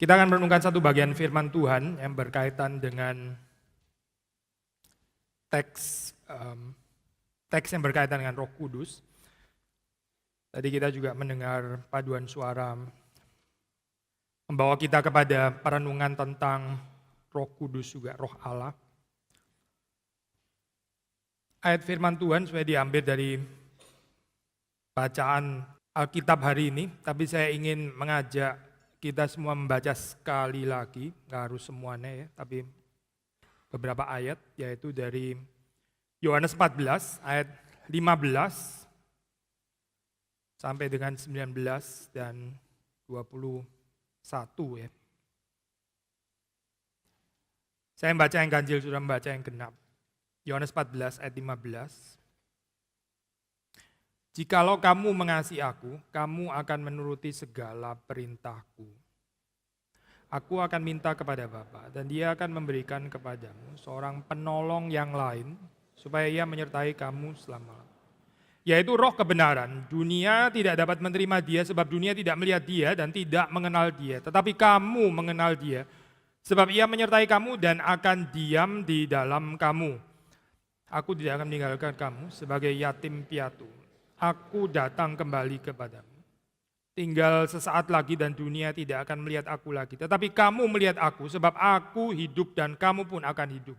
Kita akan merenungkan satu bagian firman Tuhan yang berkaitan dengan teks yang berkaitan dengan Roh Kudus. Tadi kita juga mendengar paduan suara membawa kita kepada perenungan tentang Roh Kudus juga, Roh Allah. Ayat firman Tuhan supaya diambil dari bacaan Alkitab hari ini, tapi saya ingin mengajak kita semua membaca sekali lagi, nggak harus semuanya ya, tapi beberapa ayat, yaitu dari Yohanes 14 ayat 15 sampai dengan 19 dan 21 ya. Saya membaca yang ganjil, sudah membaca yang genap. Yohanes 14 ayat 15. Jikalau kamu mengasihi aku, kamu akan menuruti segala perintahku. Aku akan minta kepada Bapa, dan Dia akan memberikan kepadamu seorang penolong yang lain, supaya Ia menyertai kamu selama-lamanya. Yaitu Roh kebenaran. Dunia tidak dapat menerima Dia, sebab dunia tidak melihat Dia dan tidak mengenal Dia. Tetapi kamu mengenal Dia, sebab Ia menyertai kamu dan akan diam di dalam kamu. Aku tidak akan meninggalkan kamu sebagai yatim piatu. Aku datang kembali kepadamu. Tinggal sesaat lagi dan dunia tidak akan melihat aku lagi. Tetapi kamu melihat aku sebab aku hidup dan kamu pun akan hidup.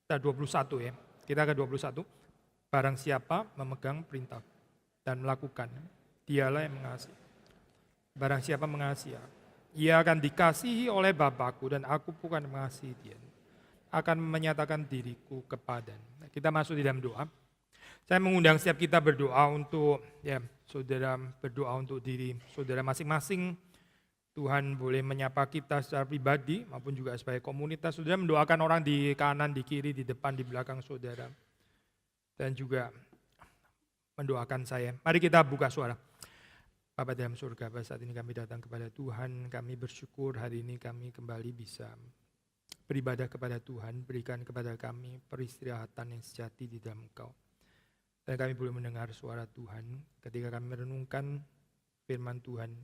Kita 21 ya. Kita ke 21. Barang siapa memegang perintah dan melakukan, dialah yang mengasihi. Barang siapa mengasihi aku, ia akan dikasihi oleh Bapakku dan aku bukan mengasihi dia. Akan menyatakan diriku kepadanya. Kita masuk di dalam doa. Saya mengundang setiap kita berdoa untuk, ya saudara berdoa untuk diri saudara masing-masing. Tuhan boleh menyapa kita secara pribadi maupun juga sebagai komunitas. Saudara mendoakan orang di kanan, di kiri, di depan, di belakang saudara. Dan juga mendoakan saya. Mari kita buka suara. Bapa dalam surga, pada saat ini kami datang kepada Tuhan. Kami bersyukur hari ini kami kembali bisa beribadah kepada Tuhan. Berikan kepada kami peristirahatan yang sejati di dalam Engkau. Dan kami boleh mendengar suara Tuhan ketika kami merenungkan firman Tuhan.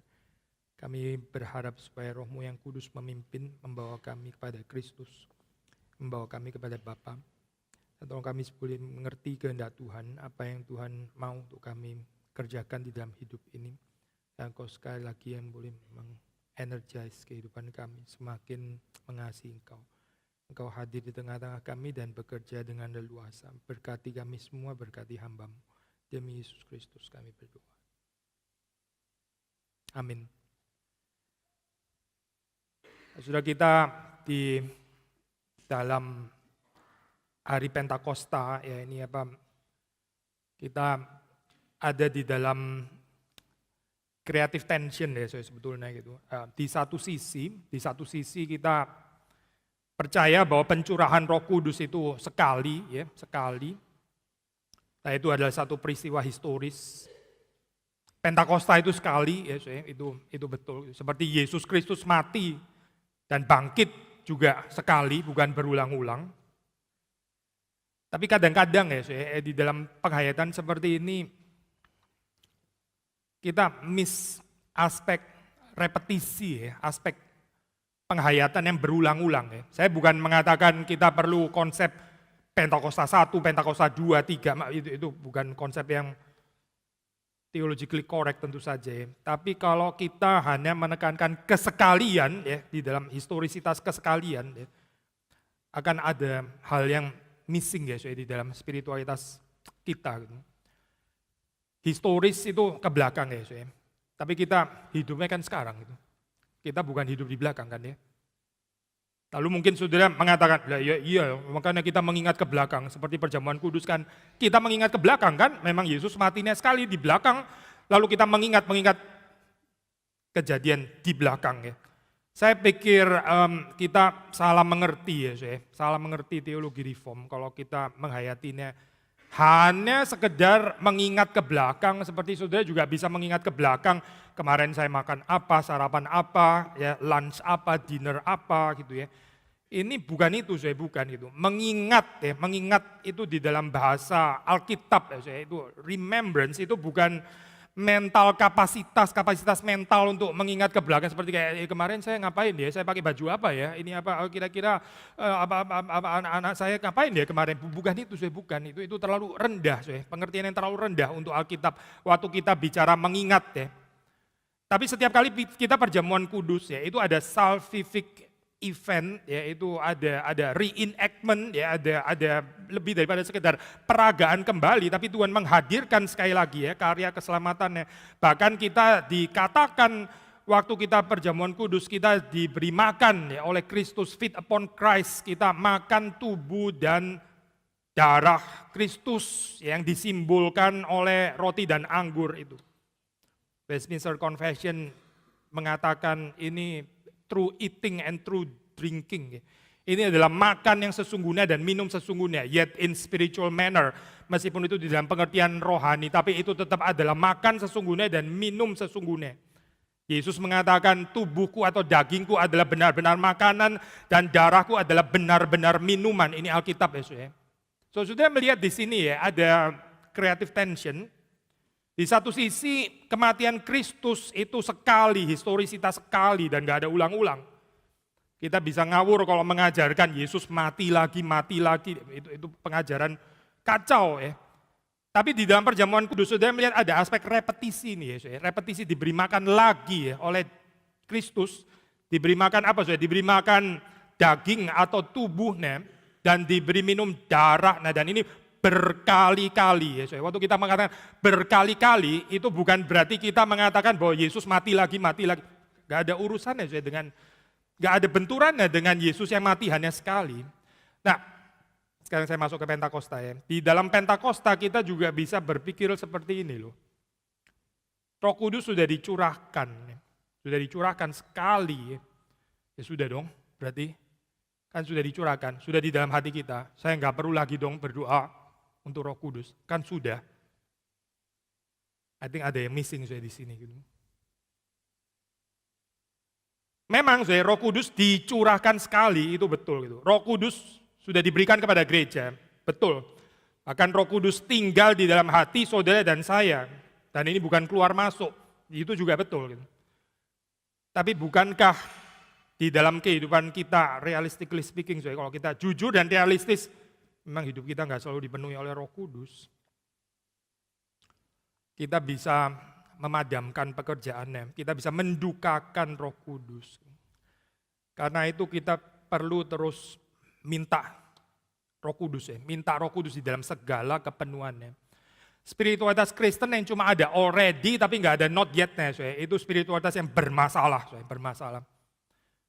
Kami berharap supaya Roh-Mu yang kudus memimpin, membawa kami kepada Kristus, membawa kami kepada Bapa. Dan tolong kami boleh mengerti kehendak Tuhan, apa yang Tuhan mau untuk kami kerjakan di dalam hidup ini. Dan Engkau sekali lagi yang boleh mengenergize kehidupan kami, semakin mengasihi Engkau. Engkau hadir di tengah-tengah kami dan bekerja dengan leluasa. Berkati kami semua, berkati hamba-Mu. Demi Yesus Kristus kami berdoa. Amin. Sudah kita di dalam hari Pentakosta, ya ini apa? Kita ada di dalam creative tension ya sebetulnya gitu. Di satu sisi kita percaya bahwa pencurahan Roh Kudus itu sekali. Nah, itu adalah satu peristiwa historis. Pentakosta itu sekali, ya, itu betul. Seperti Yesus Kristus mati dan bangkit juga sekali, bukan berulang-ulang. Tapi kadang-kadang ya, di dalam penghayatan seperti ini kita miss aspek repetisi, ya, aspek penghayatan yang berulang-ulang ya. Saya bukan mengatakan kita perlu konsep Pentakosta 1, Pentakosta 2, 3, itu bukan konsep yang theologically correct tentu saja ya. Tapi kalau kita hanya menekankan kesekalian ya, di dalam historisitas kesekalian ya, akan ada hal yang missing ya di dalam spiritualitas kita gitu. Historis itu ke belakang ya. Tapi kita hidupnya kan sekarang gitu. Kita bukan hidup di belakang kan ya. Lalu mungkin saudara mengatakan, iya, makanya kita mengingat ke belakang. Seperti perjamuan kudus kan, kita mengingat ke belakang kan. Memang Yesus matinya sekali di belakang, lalu kita mengingat kejadian di belakang ya. Saya pikir kita salah mengerti ya, salah mengerti teologi reform kalau kita menghayatinya hanya sekedar mengingat ke belakang, seperti saudara juga bisa mengingat ke belakang, kemarin saya makan apa, sarapan apa, ya lunch apa, dinner apa gitu ya. Ini bukan itu, saya bukan itu. Mengingat ya, mengingat itu di dalam bahasa Alkitab ya, itu remembrance itu bukan mental kapasitas mental untuk mengingat ke belakang seperti kayak kemarin saya ngapain ya, saya pakai baju apa ya, ini apa kira-kira anak-anak saya ngapain ya kemarin, bukan itu saya bukan, itu terlalu rendah saya, pengertian yang terlalu rendah untuk Alkitab waktu kita bicara mengingat ya. Tapi setiap kali kita perjamuan kudus ya, itu ada salvific event ya, itu ada reenactment ya, ada lebih daripada sekedar peragaan kembali, tapi Tuhan menghadirkan sekali lagi ya karya keselamatannya. Bahkan kita dikatakan waktu kita perjamuan kudus kita diberi makan ya oleh Kristus, feed upon Christ, kita makan tubuh dan darah Kristus yang disimbolkan oleh roti dan anggur itu. Westminster Confession mengatakan ini true eating and true drinking. Ini adalah makan yang sesungguhnya dan minum sesungguhnya, yet in spiritual manner. Meskipun itu di dalam pengertian rohani, tapi itu tetap adalah makan sesungguhnya dan minum sesungguhnya. Yesus mengatakan tubuhku atau dagingku adalah benar-benar makanan dan darahku adalah benar-benar minuman. Ini Alkitab ya. So, sudah melihat di sini ya, ada creative tension. Di satu sisi kematian Kristus itu sekali, historisitas sekali dan gak ada ulang-ulang. Kita bisa ngawur kalau mengajarkan Yesus mati lagi, itu pengajaran kacau ya. Tapi di dalam perjamuan kudus sudah melihat ada aspek repetisi nih ya. Repetisi diberi makan lagi ya oleh Kristus, diberi makan apa saudara? Diberi makan daging atau tubuhnya dan diberi minum darah. Nah dan ini berkali-kali ya. Waktu kita mengatakan berkali-kali itu bukan berarti kita mengatakan bahwa Yesus mati lagi. Gak ada urusannya dengan, gak ada benturannya dengan Yesus yang mati hanya sekali. Nah, sekarang saya masuk ke Pentakosta ya. Di dalam Pentakosta kita juga bisa berpikir seperti ini loh. Roh Kudus sudah dicurahkan, sekali. Ya sudah dong, berarti kan sudah dicurahkan, sudah di dalam hati kita. Saya nggak perlu lagi dong berdoa untuk Roh Kudus, kan sudah. I think ada yang missing saya di sini gitu. Memang saya Roh Kudus dicurahkan sekali, itu betul gitu. Roh Kudus sudah diberikan kepada gereja, betul. Akan Roh Kudus tinggal di dalam hati saudara dan saya. Dan ini bukan keluar masuk, itu juga betul gitu. Tapi bukankah di dalam kehidupan kita, realistically speaking, kalau kita jujur dan realistis, memang hidup kita nggak selalu dipenuhi oleh Roh Kudus. Kita bisa memadamkan pekerjaannya, kita bisa mendukakan Roh Kudus. Karena itu kita perlu terus minta Roh Kudus ya, minta Roh Kudus di dalam segala kepenuhannya. Spiritualitas Kristen yang cuma ada already tapi nggak ada not yet-nya, itu spiritualitas yang bermasalah, bermasalah.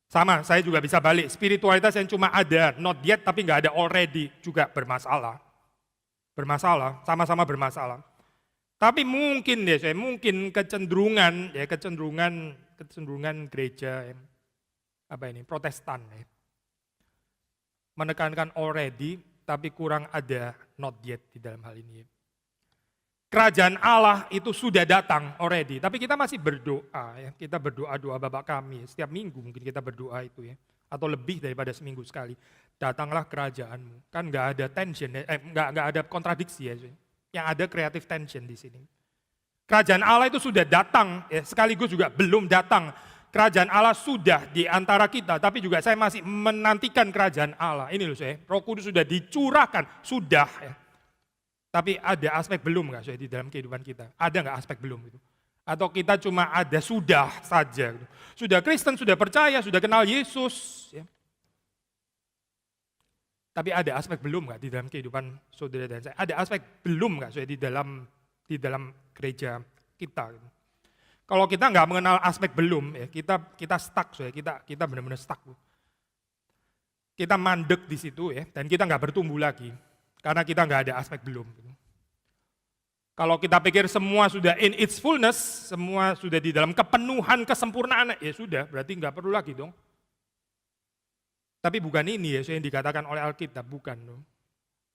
Sama, saya juga bisa balik. Spiritualitas yang cuma ada not yet tapi nggak ada already juga bermasalah. Bermasalah, sama-sama bermasalah. Tapi mungkin ya, mungkin kecenderungan gereja Protestan ya. Menekankan already tapi kurang ada not yet di dalam hal ini. Kerajaan Allah itu sudah datang already, tapi kita masih berdoa ya. Kita berdoa doa Bapa kami, setiap minggu mungkin kita berdoa itu ya. Atau lebih daripada seminggu sekali. Datanglah kerajaanmu. Kan nggak ada tension, nggak ada kontradiksi ya. Yang ada creative tension di sini. Kerajaan Allah itu sudah datang, ya, sekaligus juga belum datang. Kerajaan Allah sudah di antara kita, tapi juga saya masih menantikan kerajaan Allah. Ini loh saya, Roh Kudus sudah dicurahkan, sudah ya. Tapi ada aspek belum nggak di dalam kehidupan kita? Ada nggak aspek belum gitu? Atau kita cuma ada sudah saja? Gitu. Sudah Kristen, sudah percaya, sudah kenal Yesus. Ya. Tapi ada aspek belum nggak di dalam kehidupan saudara dan saya? Ada aspek belum nggak di dalam gereja kita? Gitu. Kalau kita nggak mengenal aspek belum, ya kita stuck, kita benar-benar stuck. Kita mandek di situ ya, dan kita nggak bertumbuh lagi. Karena kita nggak ada aspek belum. Kalau kita pikir semua sudah in its fullness, semua sudah di dalam kepenuhan, kesempurnaan, ya sudah, berarti nggak perlu lagi dong. Tapi bukan ini ya yang dikatakan oleh Alkitab, bukan.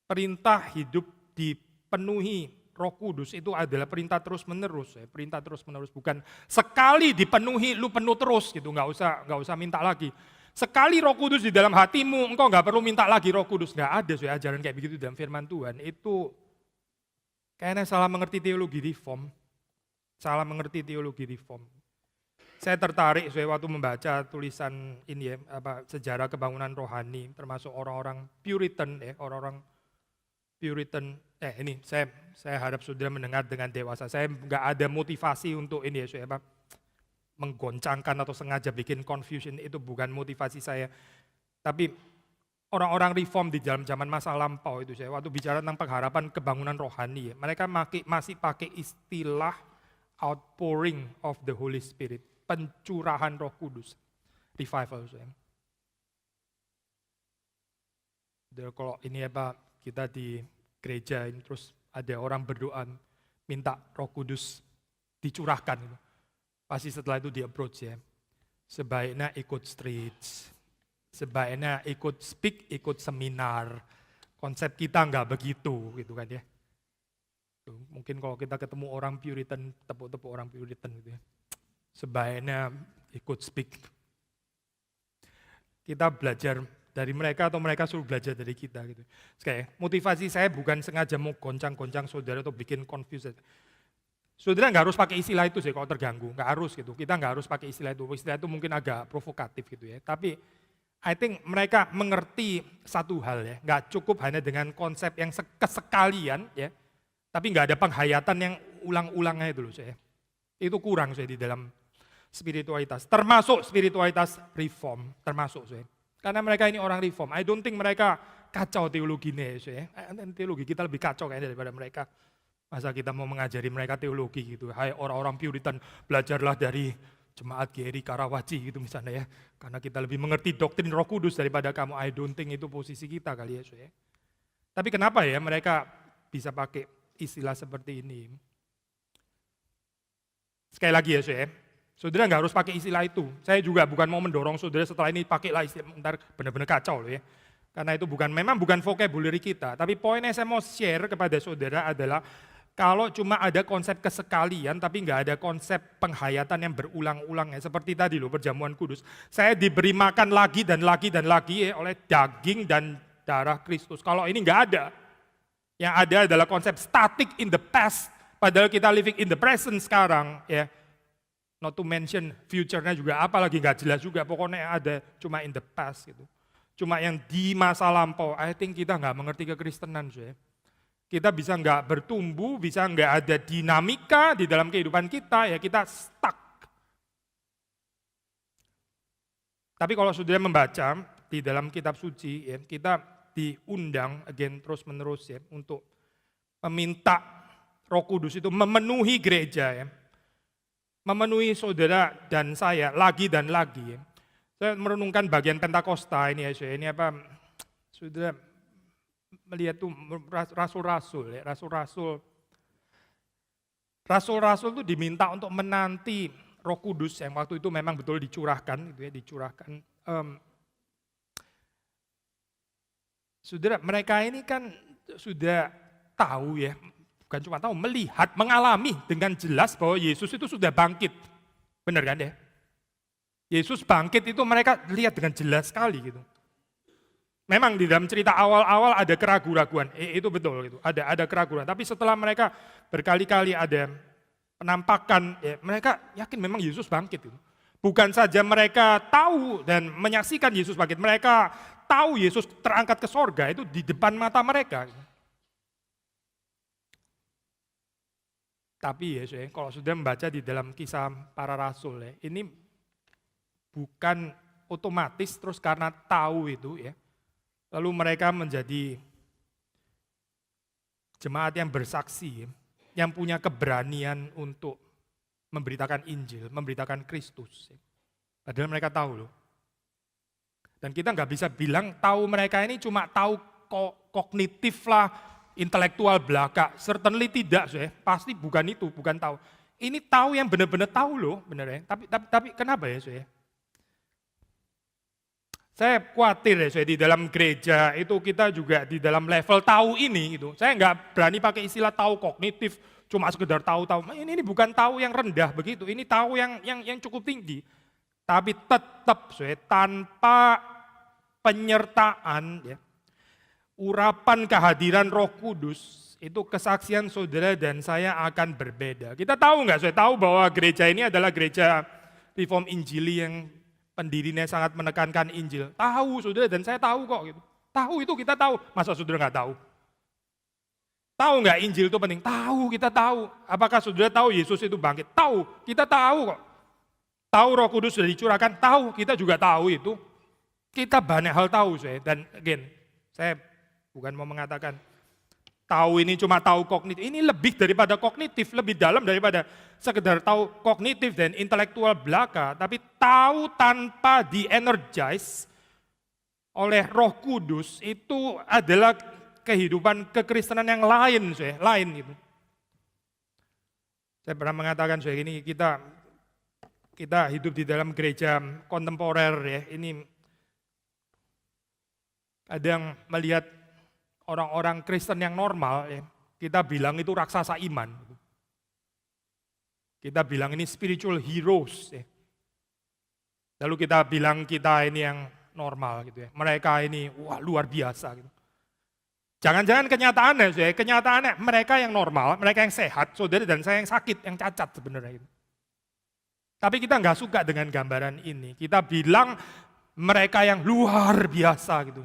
Perintah hidup dipenuhi Roh Kudus itu adalah perintah terus-menerus, ya. Perintah terus-menerus, bukan sekali dipenuhi, lu penuh terus gitu, nggak usah minta lagi. Sekali Roh Kudus di dalam hatimu, engkau nggak perlu minta lagi Roh Kudus. Nggak ada ajaran kayak begitu dalam firman Tuhan. Itu kayaknya salah mengerti teologi reform. salah mengerti teologi reform. Saya tertarik waktu membaca tulisan ini ya, sejarah kebangunan rohani, termasuk orang-orang Puritan ya, orang-orang Puritan. Ini saya harap saudara mendengar dengan dewasa. Saya nggak ada motivasi untuk ini ya, menggoncangkan atau sengaja bikin confusion, itu bukan motivasi saya. Tapi orang-orang reform di dalam zaman masa lampau itu saya waktu bicara tentang pengharapan kebangunan rohani ya, mereka masih pakai istilah outpouring of the Holy Spirit, pencurahan Roh Kudus, revival saya. Kalau ini kita di gereja ini terus ada orang berdoa minta Roh Kudus dicurahkan gitu. Pasti setelah itu di approach ya. Sebaiknya ikut streets, sebaiknya ikut speak, ikut seminar. Konsep kita nggak begitu gitu kan ya. Mungkin kalau kita ketemu orang Puritan, tepuk-tepuk orang Puritan gitu ya. Sebaiknya ikut speak. Kita belajar dari mereka atau mereka suruh belajar dari kita gitu. Sekali, motivasi saya bukan sengaja mau goncang-goncang saudara atau bikin confused. Saudara nggak harus pakai istilah itu sih kalau terganggu, nggak harus gitu. Kita nggak harus pakai istilah itu. Istilah itu mungkin agak provokatif gitu ya. Tapi I think mereka mengerti satu hal ya, nggak cukup hanya dengan konsep yang kesekalian ya, tapi nggak ada penghayatan yang ulang-ulangnya itu loh saya. Itu kurang saya di dalam spiritualitas, termasuk spiritualitas reform, termasuk saya. Karena mereka ini orang reform, I don't think mereka kacau teologinya saya. Teologi kita lebih kacau kayaknya daripada mereka. Masa kita mau mengajari mereka teologi gitu. Hai orang-orang Puritan, belajarlah dari Jemaat Geri Karawaci gitu misalnya ya. Karena kita lebih mengerti doktrin Roh Kudus daripada kamu. I don't think itu posisi kita kali ya. Tapi kenapa ya mereka bisa pakai istilah seperti ini? Sekali lagi ya saudara nggak harus pakai istilah itu. Saya juga bukan mau mendorong saudara setelah ini pakailah istilah, ntar benar-benar kacau loh ya. Karena itu memang bukan vocabulary kita. Tapi poin yang saya mau share kepada saudara adalah kalau cuma ada konsep kesekalian tapi nggak ada konsep penghayatan yang berulang-ulang ya. Seperti tadi loh perjamuan kudus. Saya diberi makan lagi dan lagi dan lagi ya, oleh daging dan darah Kristus. Kalau ini nggak ada. Yang ada adalah konsep static in the past. Padahal kita living in the present sekarang ya. Not to mention future-nya juga apalagi nggak jelas juga. Pokoknya yang ada cuma in the past gitu. Cuma yang di masa lampau. I think kita nggak mengerti kekristenan ya. Kita bisa nggak bertumbuh, bisa nggak ada dinamika di dalam kehidupan kita, ya kita stuck. Tapi kalau saudara membaca di dalam kitab suci, ya, kita diundang again terus menerus ya untuk meminta Roh Kudus itu memenuhi gereja, ya, memenuhi saudara dan saya lagi dan lagi. Ya. Saya merenungkan bagian Pentakosta ini ya, ini saudara melihat tuh rasul-rasul ya, rasul-rasul itu diminta untuk menanti Roh Kudus yang waktu itu memang betul dicurahkan gitu ya, dicurahkan. Saudara, mereka ini kan sudah tahu ya, bukan cuma tahu, melihat, mengalami dengan jelas bahwa Yesus itu sudah bangkit. Benar kan ya? Yesus bangkit itu mereka lihat dengan jelas sekali gitu. Memang di dalam cerita awal-awal ada keraguan-raguan, itu betul gitu. Ada keraguan. Tapi setelah mereka berkali-kali ada penampakan, ya, mereka yakin memang Yesus bangkit. Gitu. Bukan saja mereka tahu dan menyaksikan Yesus bangkit, mereka tahu Yesus terangkat ke sorga itu di depan mata mereka. Tapi ya, kalau sudah membaca di dalam kisah para rasul, ya, ini bukan otomatis terus karena tahu itu ya. Lalu mereka menjadi jemaat yang bersaksi, yang punya keberanian untuk memberitakan Injil, memberitakan Kristus. Padahal mereka tahu loh. Dan kita nggak bisa bilang tahu mereka ini cuma tahu kognitif lah, intelektual belaka. Certainly tidak, pasti bukan itu, bukan tahu. Ini tahu yang benar-benar tahu loh, benar ya. Tapi kenapa ya, Saya khawatir ya, di dalam gereja itu kita juga di dalam level tahu ini gitu. Saya nggak berani pakai istilah tahu kognitif, cuma sekedar tahu-tahu. Ini bukan tahu yang rendah begitu, ini tahu yang cukup tinggi. Tapi tetap tanpa penyertaan ya, urapan kehadiran Roh Kudus, itu kesaksian saudara dan saya akan berbeda. Kita tahu nggak? Saya tahu bahwa gereja ini adalah gereja Reform Injili yang pendirinya sangat menekankan Injil. Tahu saudara dan saya tahu kok. Gitu. Tahu itu kita tahu. Masa saudara nggak tahu? Tahu nggak Injil itu penting? Tahu, kita tahu. Apakah saudara tahu Yesus itu bangkit? Tahu, kita tahu kok. Tahu Roh Kudus sudah dicurahkan? Tahu, kita juga tahu itu. Kita banyak hal tahu saya. Dan again, saya bukan mau mengatakan tahu ini cuma tahu kognitif. Ini lebih daripada kognitif, lebih dalam daripada sekedar tahu kognitif dan intelektual belaka. Tapi tahu tanpa di-energize oleh Roh Kudus itu adalah kehidupan kekristenan yang lain, lain gitu. Saya pernah mengatakan ini kita hidup di dalam gereja kontemporer ya. Ini kadang melihat orang-orang Kristen yang normal ya, kita bilang itu raksasa iman. Kita bilang ini spiritual heroes ya. Lalu kita bilang kita ini yang normal gitu ya. Mereka ini wah luar biasa gitu. Jangan-jangan kenyataannya mereka yang normal, mereka yang sehat, saudara dan saya yang sakit, yang cacat sebenarnya. Tapi kita nggak suka dengan gambaran ini. Kita bilang mereka yang luar biasa gitu.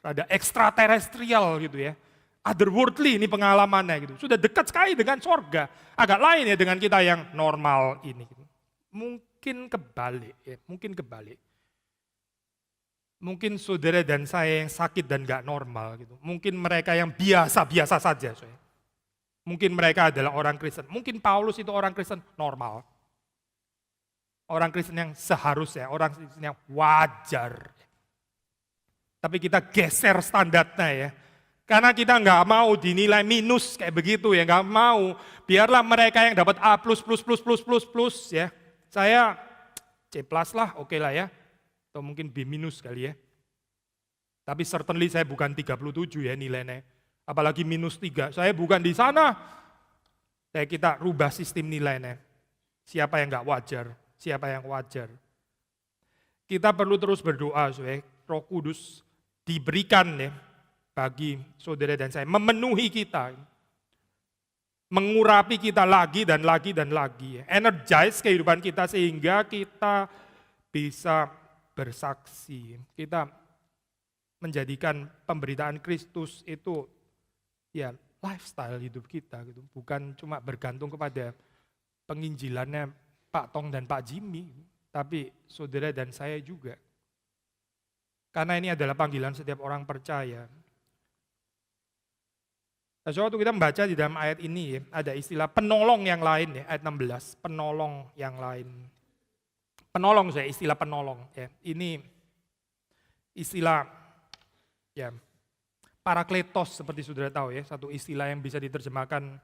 Ada ekstraterestrial gitu ya. Otherworldly ini pengalamannya gitu. Sudah dekat sekali dengan sorga. Agak lain ya dengan kita yang normal ini. Gitu. Mungkin kebalik ya, mungkin kebalik. Mungkin saudara dan saya yang sakit dan gak normal gitu. Mungkin mereka yang biasa-biasa saja. Mungkin mereka adalah orang Kristen. Mungkin Paulus itu orang Kristen normal. Orang Kristen yang seharusnya, orang Kristen yang wajar. Tapi kita geser standarnya ya. Karena kita gak mau dinilai minus kayak begitu ya. Gak mau. Biarlah mereka yang dapat A+++++ ya. Saya C+ lah, oke lah ya. Atau mungkin B- kali ya. Tapi certainly saya bukan 37 ya nilainya. Apalagi -3. Saya bukan di sana. Kita rubah sistem nilainya. Siapa yang gak wajar, siapa yang wajar. Kita perlu terus berdoa supaya Roh Kudus diberikan ya bagi saudara dan saya. Memenuhi kita. Mengurapi kita lagi dan lagi dan lagi. Energize kehidupan kita sehingga kita bisa bersaksi. Kita menjadikan pemberitaan Kristus itu ya lifestyle hidup kita gitu. Bukan cuma bergantung kepada penginjilannya Pak Tong dan Pak Jimmy, tapi saudara dan saya juga. Karena ini adalah panggilan setiap orang percaya. Nah, waktu kita membaca di dalam ayat ini ya, ada istilah penolong yang lain ya, ayat 16, penolong yang lain. Penolong istilah penolong ya. Ini istilah ya parakletos seperti saudara tahu ya, satu istilah yang bisa diterjemahkan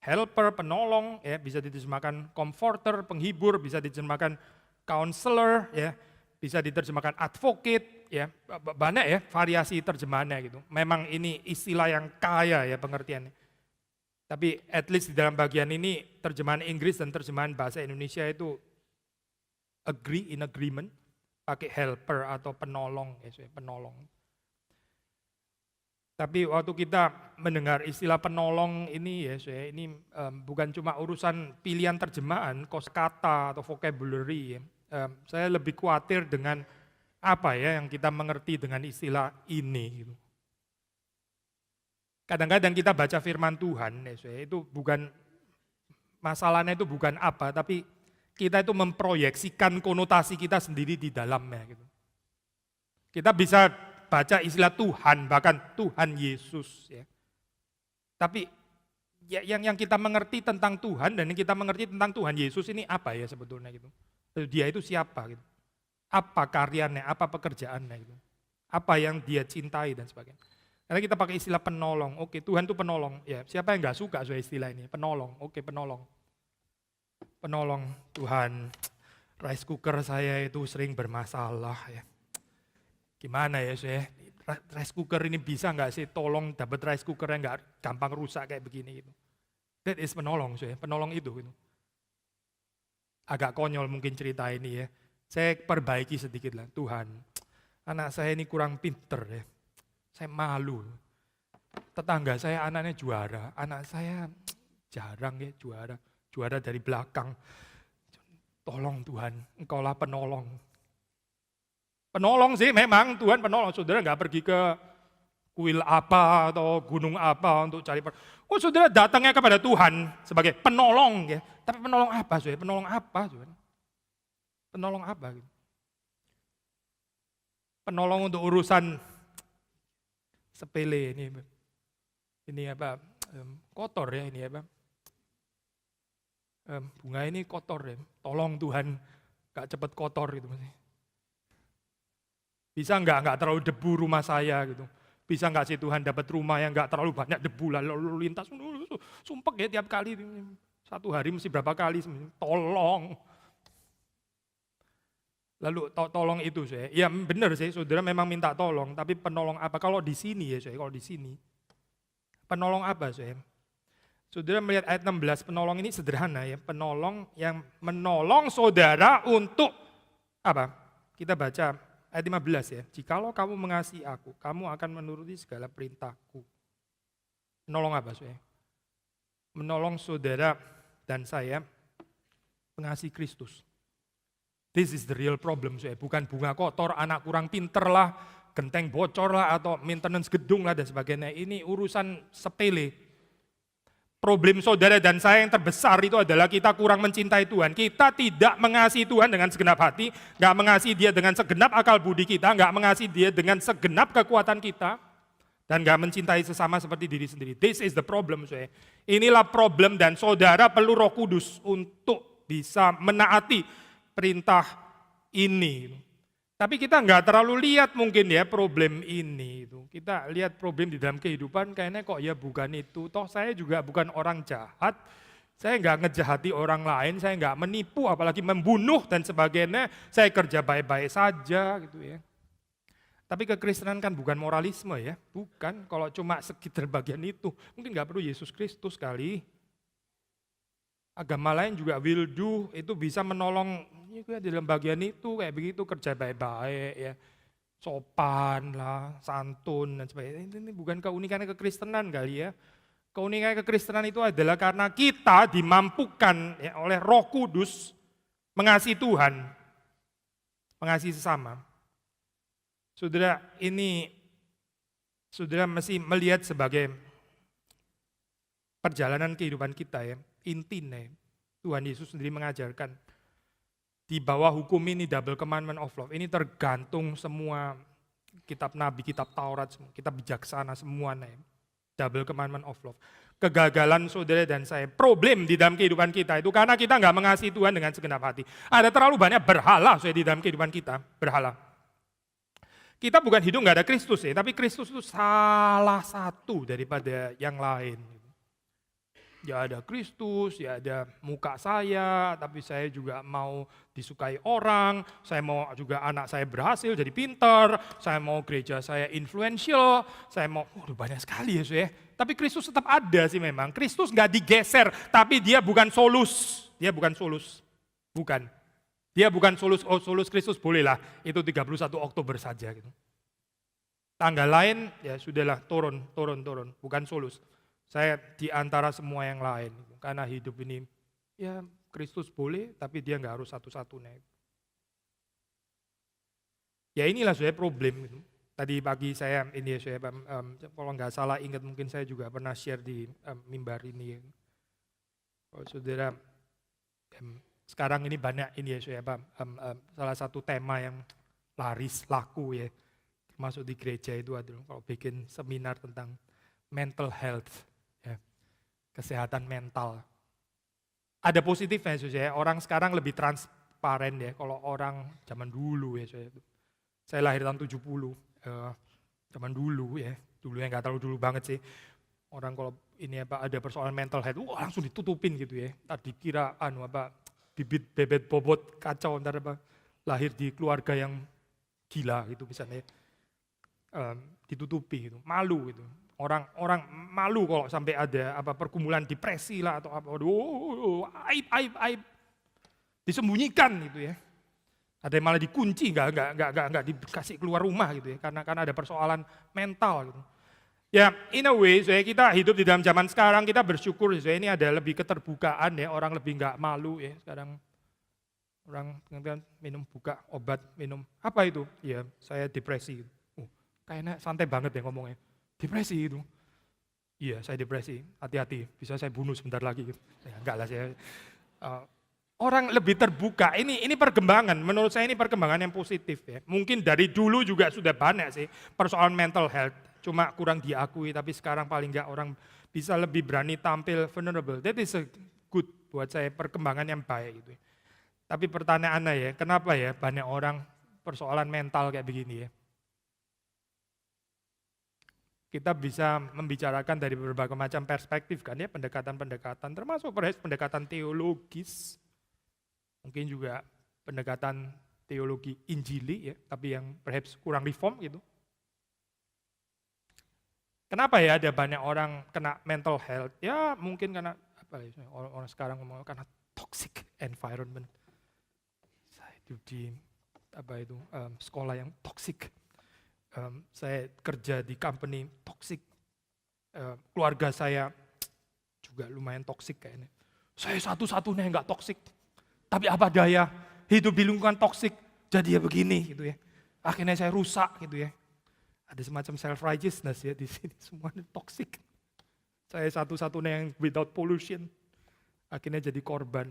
helper, penolong ya, bisa diterjemahkan comforter, penghibur, bisa diterjemahkan counselor ya, bisa diterjemahkan advocate ya. Banyak ya variasi terjemahannya gitu. Memang ini istilah yang kaya ya pengertiannya. Tapi at least di dalam bagian ini terjemahan Inggris dan terjemahan bahasa Indonesia itu in agreement, pakai helper atau penolong, ya, penolong. Tapi waktu kita mendengar istilah penolong ini ya, ini bukan cuma urusan pilihan terjemahan, kosakata atau vocabulary. Ya. Saya lebih khawatir dengan apa ya yang kita mengerti dengan istilah ini. Gitu. Kadang-kadang kita baca firman Tuhan, ya, itu bukan masalahnya itu bukan apa, tapi kita itu memproyeksikan konotasi kita sendiri di dalamnya. Gitu. Kita bisa baca istilah Tuhan, bahkan Tuhan Yesus. Ya. Tapi yang kita mengerti tentang Tuhan dan yang kita mengerti tentang Tuhan Yesus ini apa ya sebetulnya gitu. Dia itu siapa gitu. Apa karyanya, apa pekerjaannya gitu. Apa yang dia cintai dan sebagainya. Karena kita pakai istilah penolong, oke Tuhan itu penolong. Ya, siapa yang gak suka soal istilah ini? Penolong, oke penolong. Penolong Tuhan, rice cooker saya itu sering bermasalah ya. Gimana ya saya, rice cooker ini bisa nggak sih tolong dapat rice cooker yang nggak gampang rusak kayak begini gitu. That is penolong saya, penolong itu gitu. Agak konyol mungkin cerita ini ya. Saya perbaiki sedikit lah, Tuhan, anak saya ini kurang pinter ya. Saya malu. Tetangga saya anaknya juara, anak saya jarang ya juara. Juara dari belakang. Tolong Tuhan, Engkaulah penolong. Penolong sih memang, Tuhan penolong. Saudara nggak pergi ke kuil apa atau gunung apa untuk cari saudara datangnya kepada Tuhan sebagai penolong ya. Tapi penolong apa saudara? Penolong apa saudara? Penolong apa? Penolong untuk urusan sepele ini. Ini apa? Kotor ya ini apa? Bunga ini kotor ya. Tolong Tuhan gak cepet kotor gitu. Bisa nggak terlalu debu rumah saya gitu. Bisa nggak sih Tuhan dapat rumah yang nggak terlalu banyak debu lalu lintas. Sumpek ya tiap kali. Satu hari mesti berapa kali. Tolong. Lalu tolong itu saya. Ya benar sih saudara memang minta tolong. Tapi penolong apa? Kalau di sini ya saya. Kalau di sini. Penolong apa saya? Saudara melihat ayat 16. Penolong ini sederhana ya. Penolong yang menolong saudara untuk apa? Kita baca. Ayat 15 ya, jikalau kamu mengasihi aku, kamu akan menuruti segala perintahku. Menolong apa saya? Menolong saudara dan saya mengasihi Kristus. This is the real problem saya, bukan bunga kotor, anak kurang pinter lah, genteng bocor lah, atau maintenance gedung lah dan sebagainya. Ini urusan sepele. Problem saudara dan saya yang terbesar itu adalah kita kurang mencintai Tuhan. Kita tidak mengasihi Tuhan dengan segenap hati, nggak mengasihi Dia dengan segenap akal budi kita, nggak mengasihi Dia dengan segenap kekuatan kita, dan nggak mencintai sesama seperti diri sendiri. This is the problem, saya. Inilah problem dan saudara perlu Roh Kudus untuk bisa menaati perintah ini. Tapi kita nggak terlalu lihat mungkin ya problem ini. Kita lihat problem di dalam kehidupan kayaknya kok ya bukan itu. Toh saya juga bukan orang jahat. Saya nggak ngejahati orang lain, saya nggak menipu apalagi membunuh dan sebagainya. Saya kerja baik-baik saja gitu ya. Tapi kekristenan kan bukan moralisme ya. Bukan, kalau cuma sekitar bagian itu. Mungkin nggak perlu Yesus Kristus kali. Agama lain juga will do, itu bisa menolong ya, di dalam bagian itu kayak begitu, kerja baik-baik ya, sopan lah, santun dan sebagainya. Ini bukan keunikan kekristenan kali ya. Keunikan kekristenan itu adalah karena kita dimampukan ya, oleh Roh Kudus mengasihi Tuhan, mengasihi sesama. Saudara, ini saudara mesti melihat sebagai perjalanan kehidupan kita ya. Intinya Tuhan Yesus sendiri mengajarkan di bawah hukum ini double commandment of love. Ini tergantung semua kitab Nabi, kitab Taurat, kitab bijaksana semuanya. Double commandment of love. Kegagalan saudara dan saya, problem di dalam kehidupan kita itu karena kita nggak mengasihi Tuhan dengan segenap hati. Ada terlalu banyak berhala saudara di dalam kehidupan kita, berhala. Kita bukan hidup nggak ada Kristus ya, tapi Kristus itu salah satu daripada yang lain. Ya ada Kristus, ya ada muka saya, tapi saya juga mau disukai orang, saya mau juga anak saya berhasil jadi pintar, saya mau gereja saya influential, saya mau, banyak sekali ya saya. Tapi Kristus tetap ada sih memang, Kristus nggak digeser, tapi dia bukan solus, bukan. Dia bukan solus, solus Kristus bolehlah, itu 31 Oktober saja gitu. Tanggal lain ya sudahlah turun, bukan solus. Saya di antara semua yang lain, karena hidup ini, ya Kristus boleh, tapi dia nggak harus satu-satunya. Ya inilah saya problem. Tadi pagi saya, ini saya kalau nggak salah ingat mungkin saya juga pernah share di mimbar ini. Kalau saudara, sekarang ini banyak ini ya saya salah satu tema yang laku ya, termasuk di gereja itu adalah kalau bikin seminar tentang mental health. Kesehatan mental. Ada positifnya ya, orang sekarang lebih transparan ya, kalau orang zaman dulu ya, saya lahir tahun 70, zaman dulu ya, dulu yang nggak terlalu dulu banget sih, orang kalau ini ada persoalan mental health, langsung ditutupin gitu ya, ntar dikira bibit bebet bobot kacau, ntar lahir di keluarga yang gila gitu misalnya, ditutupi gitu, malu gitu. Orang malu kalau sampai ada pergumulan depresi lah atau aib, disembunyikan gitu ya. Ada yang malah dikunci, nggak dikasih keluar rumah gitu ya, karena ada persoalan mental gitu. Ya, in a way, kita hidup di dalam zaman sekarang, kita bersyukur, ini ada lebih keterbukaan ya, orang lebih nggak malu ya sekarang. Orang minum buka obat, minum apa itu? Ya, saya depresi. Kayaknya santai banget ya ngomongnya. Depresi itu. Iya, saya depresi. Hati-hati, bisa saya bunuh sebentar lagi. Ya, enggak lah saya. Orang lebih terbuka. Ini perkembangan. Menurut saya ini perkembangan yang positif ya. Mungkin dari dulu juga sudah banyak sih persoalan mental health. Cuma kurang diakui. Tapi sekarang paling enggak orang bisa lebih berani tampil vulnerable. That is a good buat saya perkembangan yang baik gitu. Tapi pertanyaannya ya, kenapa ya banyak orang persoalan mental kayak begini ya? Kita bisa membicarakan dari berbagai macam perspektif kan ya, pendekatan-pendekatan, termasuk pendekatan teologis, mungkin juga pendekatan teologi Injili ya, tapi yang perhaps kurang reform gitu. Kenapa ya ada banyak orang kena mental health? Ya mungkin karena apa ya, orang sekarang ngomong karena toxic environment. Di sekolah yang toksik, saya kerja di company toksik, keluarga saya juga lumayan toksik kayaknya. Saya satu-satunya yang nggak toksik, tapi apa daya hidup di lingkungan toksik jadi ya begini gitu ya. Akhirnya saya rusak gitu ya. Ada semacam self righteousness ya di sini, semuanya toksik. Saya satu-satunya yang without pollution, akhirnya jadi korban.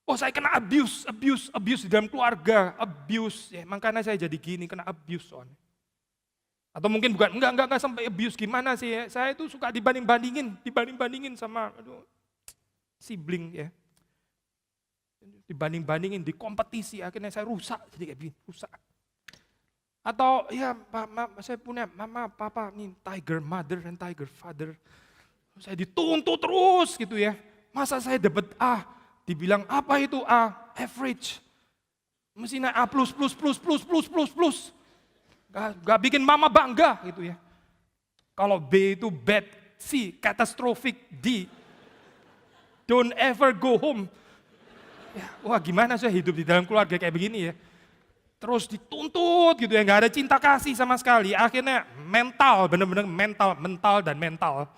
Oh saya kena abuse di dalam keluarga, abuse. Ya, makanya saya jadi gini, kena abuse soalnya. Atau mungkin bukan, enggak sampai abuse, gimana sih ya. Saya itu suka dibanding-bandingin sama sibling ya. Dibanding-bandingin, di kompetisi, akhirnya saya rusak, jadi kayak gini, rusak. Atau ya saya punya mama, papa, nih tiger mother and tiger father. Saya dituntut terus gitu ya. Masa saya dapat A? Dibilang apa itu A? Average. Mestinya A+++++++. Gak bikin mama bangga gitu ya. Kalau B itu bad, C catastrophic, D don't ever go home. Ya, wah gimana saya hidup di dalam keluarga kayak begini ya. Terus dituntut gitu ya, gak ada cinta kasih sama sekali. Akhirnya mental, benar-benar mental dan mental.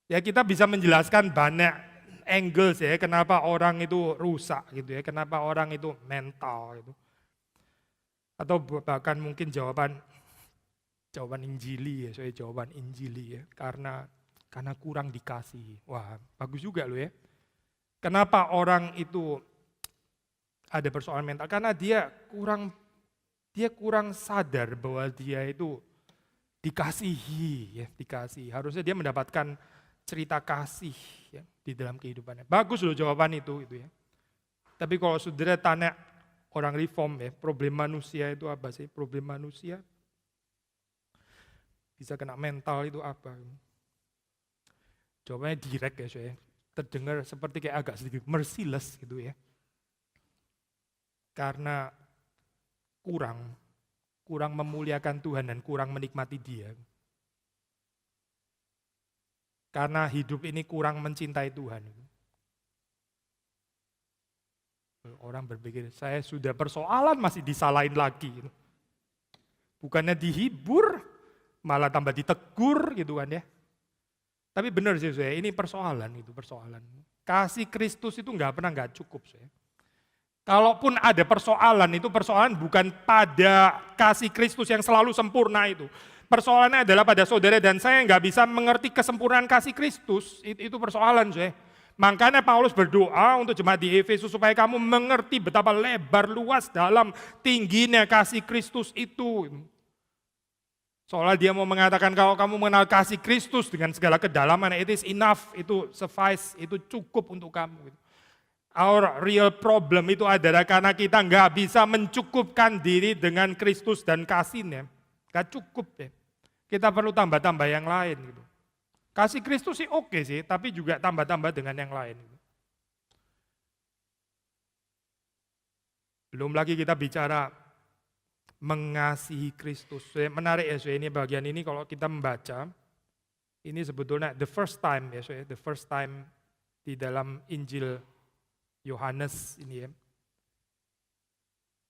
Ya kita bisa menjelaskan banyak angles ya, kenapa orang itu rusak gitu ya, kenapa orang itu mental gitu. Atau bahkan mungkin jawaban Injili ya, saya jawaban Injili ya, karena kurang dikasih. Wah bagus juga loh ya. Kenapa orang itu ada persoalan mental? Karena dia kurang sadar bahwa dia itu dikasihi ya, dikasih. Harusnya dia mendapatkan cerita kasih ya, di dalam kehidupannya. Bagus loh jawaban itu ya. Tapi kalau saudara tanya orang reform ya, problem manusia itu apa sih? Problem manusia bisa kena mental itu apa? Jawabannya direct ya, saya. Terdengar seperti kayak agak sedikit merciless gitu ya. Karena kurang memuliakan Tuhan dan kurang menikmati Dia. Karena hidup ini kurang mencintai Tuhan. Orang berpikir, saya sudah persoalan masih disalahin lagi. Bukannya dihibur, malah tambah ditegur gitu kan ya. Tapi benar sih saya, ini persoalan. Kasih Kristus itu nggak cukup saya. Kalaupun ada persoalan, itu persoalan bukan pada kasih Kristus yang selalu sempurna itu. Persoalannya adalah pada saudara dan saya nggak bisa mengerti kesempurnaan kasih Kristus, itu persoalan saya. Makanya Paulus berdoa untuk jemaat di Efesus supaya kamu mengerti betapa lebar luas dalam tingginya kasih Kristus itu. Soalnya dia mau mengatakan kalau kamu mengenal kasih Kristus dengan segala kedalaman, it is enough, itu suffice, itu cukup untuk kamu. Our real problem itu adalah karena kita nggak bisa mencukupkan diri dengan Kristus dan kasihnya. Gak cukup ya. Kita perlu tambah-tambah yang lain gitu. Kasih Kristus sih oke sih, tapi juga tambah-tambah dengan yang lain. Belum lagi kita bicara mengasihi Kristus. Menarik ya, ini bagian ini kalau kita membaca, ini sebetulnya the first time ya, the first time di dalam Injil Yohanes ini ya.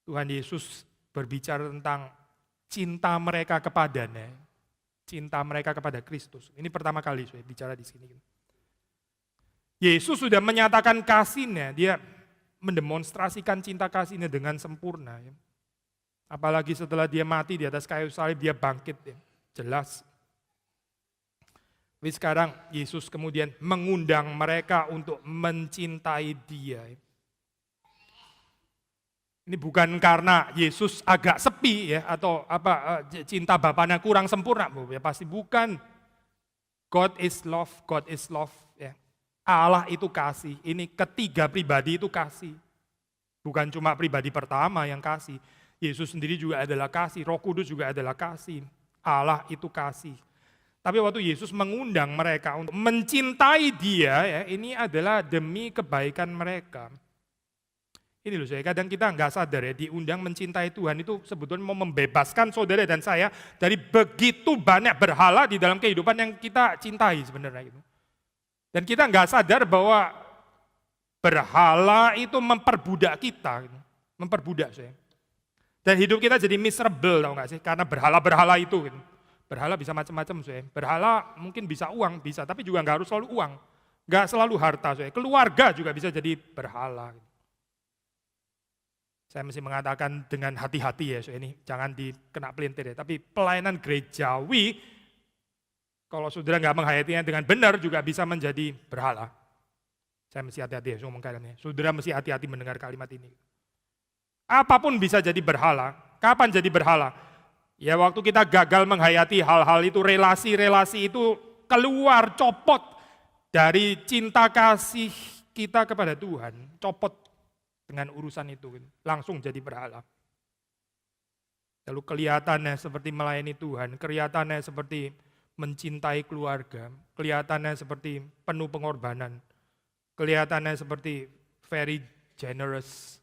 Tuhan Yesus berbicara tentang cinta mereka kepadanya, cinta mereka kepada Kristus. Ini pertama kali saya bicara di sini. Yesus sudah menyatakan kasihnya, dia mendemonstrasikan cinta kasihnya dengan sempurna. Ya. Apalagi setelah dia mati di atas kayu salib, dia bangkit. Ya. Jelas. Tapi sekarang Yesus kemudian mengundang mereka untuk mencintai dia. Ini bukan karena Yesus agak sepi ya atau cinta Bapaknya kurang sempurna, ya pasti bukan. God is love ya. Allah itu kasih. Ini ketiga pribadi itu kasih. Bukan cuma pribadi pertama yang kasih. Yesus sendiri juga adalah kasih, Roh Kudus juga adalah kasih. Allah itu kasih. Tapi waktu Yesus mengundang mereka untuk mencintai dia ya, ini adalah demi kebaikan mereka. Ini loh saya, kadang kita nggak sadar ya, diundang mencintai Tuhan itu sebetulnya mau membebaskan saudara dan saya dari begitu banyak berhala di dalam kehidupan yang kita cintai sebenarnya. Gitu. Dan kita nggak sadar bahwa berhala itu memperbudak kita, gitu. Memperbudak saya. Dan hidup kita jadi miserable, tau nggak sih? Karena berhala-berhala itu. Gitu. Berhala bisa macam-macam saya. Berhala mungkin bisa uang, bisa, tapi juga nggak harus selalu uang. Nggak selalu harta saya. Keluarga juga bisa jadi berhala. Gitu. Saya mesti mengatakan dengan hati-hati ya, so ini jangan dikena pelintir ya. Tapi pelayanan gerejawi, kalau saudara nggak menghayatinya dengan benar juga bisa menjadi berhala. Saya mesti hati-hati ya, ngomong kalian. Saudara mesti hati-hati mendengar kalimat ini. Apapun bisa jadi berhala. Kapan jadi berhala? Ya waktu kita gagal menghayati hal-hal itu, relasi-relasi itu keluar, copot dari cinta kasih kita kepada Tuhan. Copot dengan urusan itu, langsung jadi berhala. Lalu kelihatannya seperti melayani Tuhan, kelihatannya seperti mencintai keluarga, kelihatannya seperti penuh pengorbanan, kelihatannya seperti very generous,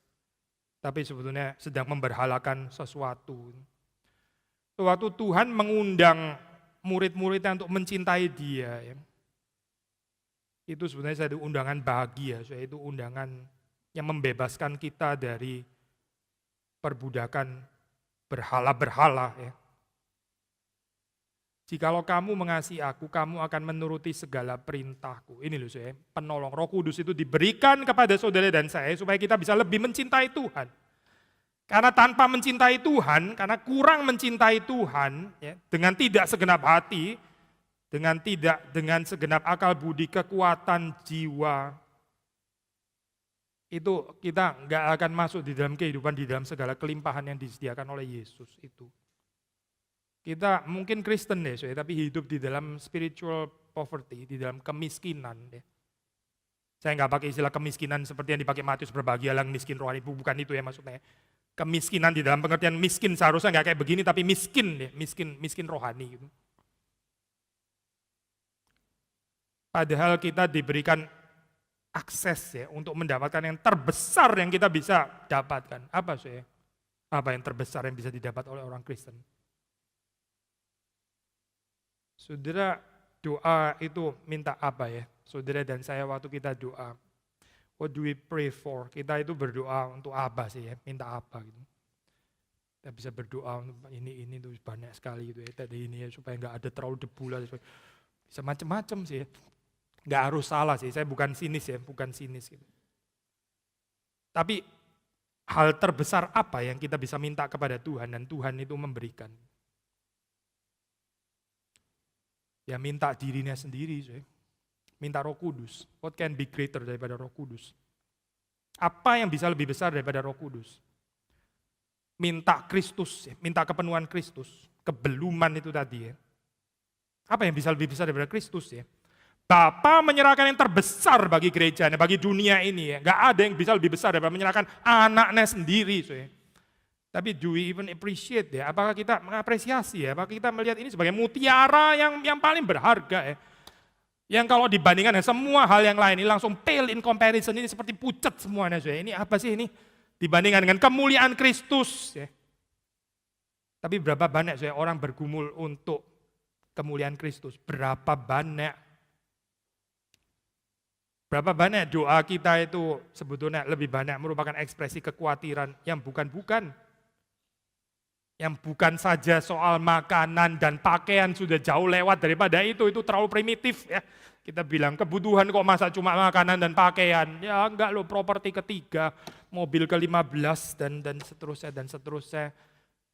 tapi sebetulnya sedang memberhalakan sesuatu. Waktu Tuhan mengundang murid-muridnya untuk mencintai dia, ya, itu sebenarnya satu undangan bahagia, itu undangan yang membebaskan kita dari perbudakan berhala-berhala. Ya. Jikalau kamu mengasihi aku, kamu akan menuruti segala perintahku. Ini loh saya, penolong Roh Kudus itu diberikan kepada saudara dan saya supaya kita bisa lebih mencintai Tuhan. Karena tanpa mencintai Tuhan, karena kurang mencintai Tuhan, ya, dengan tidak segenap hati, dengan segenap akal budi, kekuatan jiwa, itu kita nggak akan masuk di dalam kehidupan, di dalam segala kelimpahan yang disediakan oleh Yesus itu. Kita mungkin Kristen deh, tapi hidup di dalam spiritual poverty, di dalam kemiskinan. Deh. Saya nggak pakai istilah kemiskinan seperti yang dipakai Matius, berbahagialah miskin rohani, bukan itu ya maksudnya. Kemiskinan di dalam pengertian miskin seharusnya nggak kayak begini, tapi miskin deh, miskin rohani. Gitu. Padahal kita diberikan akses ya untuk mendapatkan yang terbesar yang kita bisa dapatkan. Apa sih? Apa yang terbesar yang bisa didapat oleh orang Kristen? Saudara doa itu minta apa ya? Saudara dan saya waktu kita doa, what do we pray for? Kita itu berdoa untuk apa sih ya? Minta apa gitu? Kita bisa berdoa untuk ini tuh banyak sekali gitu ya. Tadi ini ya supaya nggak ada terlalu debu lah. Bisa macam-macam sih ya. Nggak harus salah sih, saya bukan sinis ya, bukan sinis gitu. Tapi hal terbesar apa yang kita bisa minta kepada Tuhan dan Tuhan itu memberikan? Ya minta dirinya sendiri, minta Roh Kudus. What can be greater daripada Roh Kudus? Apa yang bisa lebih besar daripada Roh Kudus? Minta Kristus, minta kepenuhan Kristus, kebeluman itu tadi ya. Apa yang bisa lebih besar daripada Kristus ya? Bapa menyerahkan yang terbesar bagi gerejanya, bagi dunia ini. Ya. Gak ada yang bisa lebih besar daripada menyerahkan anaknya sendiri. Tapi do we even appreciate ya? Apakah kita mengapresiasi ya? Apakah kita melihat ini sebagai mutiara yang paling berharga ya? Yang kalau dibandingkan dengan semua hal yang lain ini langsung pale in comparison, ini seperti pucat semuanya. Ini apa sih ini? Dibandingkan dengan kemuliaan Kristus. Ya. Tapi berapa banyak orang bergumul untuk kemuliaan Kristus? Berapa banyak Berapa banyak doa kita itu sebetulnya lebih banyak merupakan ekspresi kekhawatiran yang bukan-bukan. Yang bukan saja soal makanan dan pakaian sudah jauh lewat daripada itu terlalu primitif ya. Kita bilang kebutuhan kok masa cuma makanan dan pakaian. Ya enggak loh, properti ketiga, mobil ke-15 dan seterusnya dan seterusnya.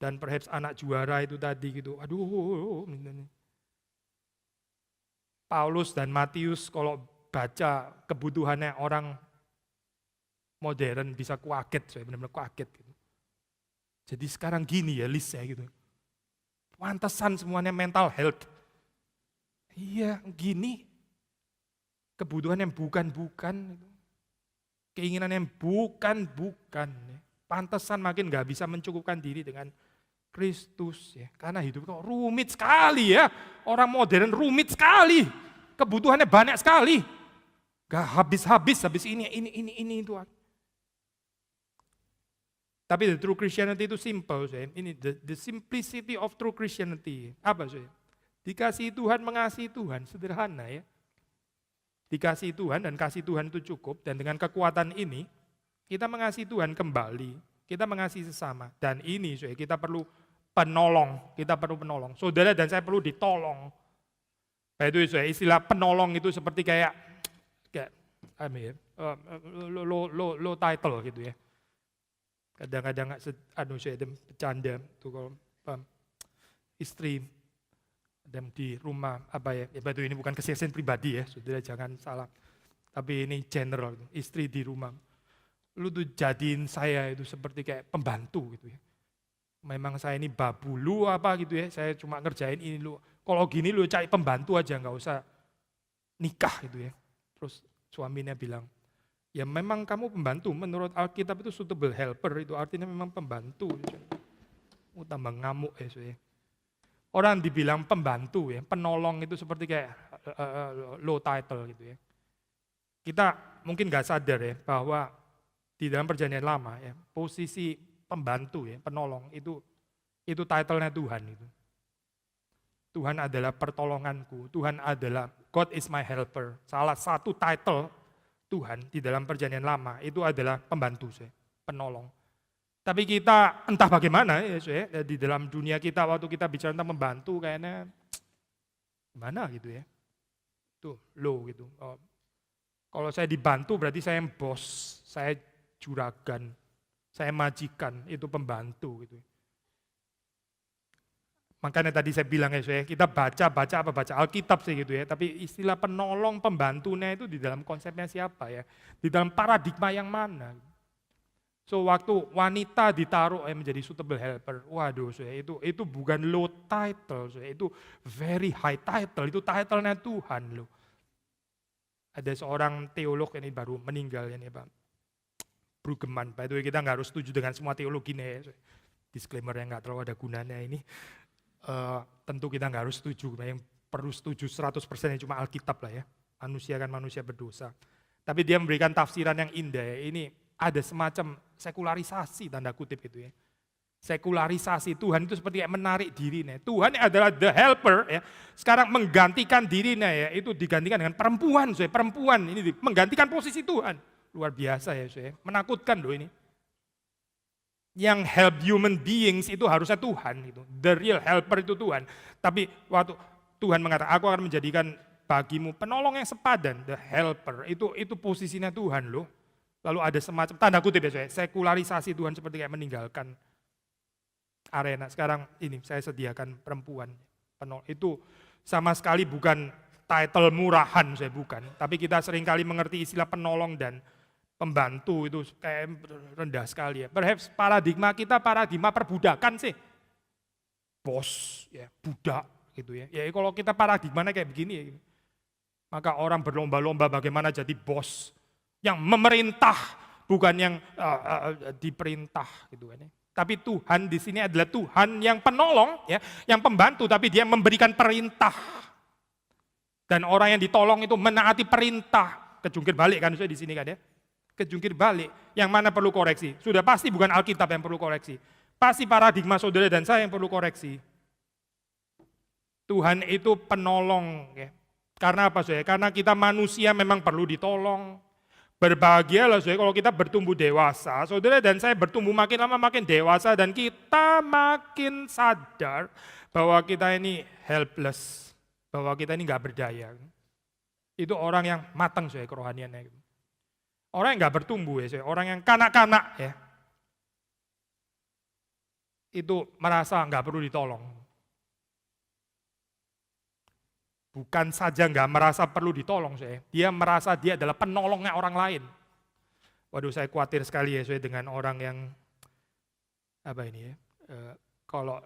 Dan perhaps anak juara itu tadi gitu. Aduh. Paulus dan Matius kalau baca kebutuhannya orang modern bisa kaget, saya benar-benar kaget gitu. Jadi sekarang gini ya listnya gitu. Pantesan semuanya mental health. Iya gini. Kebutuhan yang bukan-bukan. Keinginan yang bukan-bukan. Pantesan makin gak bisa mencukupkan diri dengan Kristus. Ya. Karena hidup kok rumit sekali ya. Orang modern rumit sekali. Kebutuhannya banyak sekali. Gak habis-habis ini itu. Tapi the true Christianity itu simple, saya. Ini the simplicity of true Christianity. Apa, saya? Dikasihi Tuhan, mengasihi Tuhan, sederhana ya. Dikasihi Tuhan dan kasih Tuhan itu cukup, dan dengan kekuatan ini kita mengasihi Tuhan kembali, kita mengasihi sesama. Dan ini, saya, kita perlu penolong, Saudara dan saya perlu ditolong. Nah, itu saya, istilah penolong itu seperti kayak low title gitu ya. Kadang-kadang saya bercanda tuh kalau istri di rumah itu ini bukan kesaksian pribadi ya, saudara jangan salah. Tapi ini general, istri di rumah. Lu tuh jadiin saya itu seperti kayak pembantu gitu ya. Memang saya ini babu lu apa gitu ya, saya cuma ngerjain ini lu. Kalau gini lu cari pembantu aja, nggak usah nikah gitu ya. Terus suaminya bilang, ya memang kamu pembantu, menurut Alkitab itu suitable helper, itu artinya memang pembantu. Tambah ngamuk ya saya. Orang dibilang pembantu ya, penolong itu seperti kayak low title gitu ya. Kita mungkin gak sadar ya, bahwa di dalam perjanjian lama ya, posisi pembantu ya, penolong itu title-nya Tuhan itu. Tuhan adalah pertolonganku, Tuhan adalah God is my helper. Salah satu title Tuhan di dalam perjanjian lama itu adalah pembantu, saya, penolong. Tapi kita entah bagaimana ya, saya, di dalam dunia kita waktu kita bicara tentang membantu kayaknya gimana gitu ya. Tuh, low gitu. Oh, kalau saya dibantu berarti saya yang bos, saya juragan, saya majikan, itu pembantu gitu. Makanya tadi saya bilang ya, saya, kita baca Alkitab sih gitu ya, tapi istilah penolong, pembantunya itu di dalam konsepnya siapa ya? Di dalam paradigma yang mana? So waktu wanita ditaruh menjadi suitable helper, waduh saya, itu bukan low title, saya, itu very high title, itu title-nya Tuhan loh. Ada seorang teolog ini baru meninggal ini Pak, Brueggemann, by the way kita nggak harus setuju dengan semua teologinya ya, disclaimer yang nggak terlalu ada gunanya ini. Tentu kita nggak harus setuju, yang perlu setuju 100% yang cuma Alkitab lah ya, manusia kan manusia berdosa. Tapi dia memberikan tafsiran yang indah ya, ini ada semacam sekularisasi tanda kutip itu ya. Sekularisasi Tuhan itu seperti kayak menarik dirinya. Tuhan adalah the helper ya. Sekarang menggantikan dirinya ya, itu digantikan dengan perempuan, saya, perempuan ini menggantikan posisi Tuhan. Luar biasa ya, saya, menakutkan loh ini. Yang help human beings itu harusnya Tuhan gitu. The real helper itu Tuhan. Tapi waktu Tuhan mengatakan, aku akan menjadikan bagimu penolong yang sepadan, the helper, itu posisinya Tuhan loh. Lalu ada semacam tanda kutip ya, sekularisasi Tuhan seperti kayak meninggalkan arena. Sekarang ini saya sediakan perempuan penolong. Itu sama sekali bukan title murahan, saya bukan. Tapi kita seringkali mengerti istilah penolong dan pembantu itu kayak rendah sekali ya. Perhaps paradigma kita paradigma perbudakan sih. Bos, ya, budak gitu ya. Ya kalau kita paradigmanya kayak begini ya. Maka orang berlomba-lomba bagaimana jadi bos yang memerintah, bukan yang diperintah gitu kan ya. Tapi Tuhan di sini adalah Tuhan yang penolong ya, yang pembantu, tapi dia memberikan perintah. Dan orang yang ditolong itu menaati perintah. Kejungkir balik kan di sini kan ya. Kejungkir balik, yang mana perlu koreksi? Sudah pasti bukan Alkitab yang perlu koreksi. Pasti paradigma saudara dan saya yang perlu koreksi. Tuhan itu penolong, ya. Karena apa saudara? Karena kita manusia memang perlu ditolong. Berbahagialah saudara kalau kita bertumbuh dewasa. Saudara dan saya bertumbuh makin lama makin dewasa dan kita makin sadar bahwa kita ini helpless. Bahwa kita ini nggak berdaya. Itu orang yang matang saudara kerohaniannya. Orang yang nggak bertumbuh ya saudara. Orang yang kanak-kanak ya. Itu merasa nggak perlu ditolong. Bukan saja nggak merasa perlu ditolong, dia merasa dia adalah penolongnya orang lain. Waduh, saya khawatir sekali ya, dengan orang yang apa ini ya? Kalau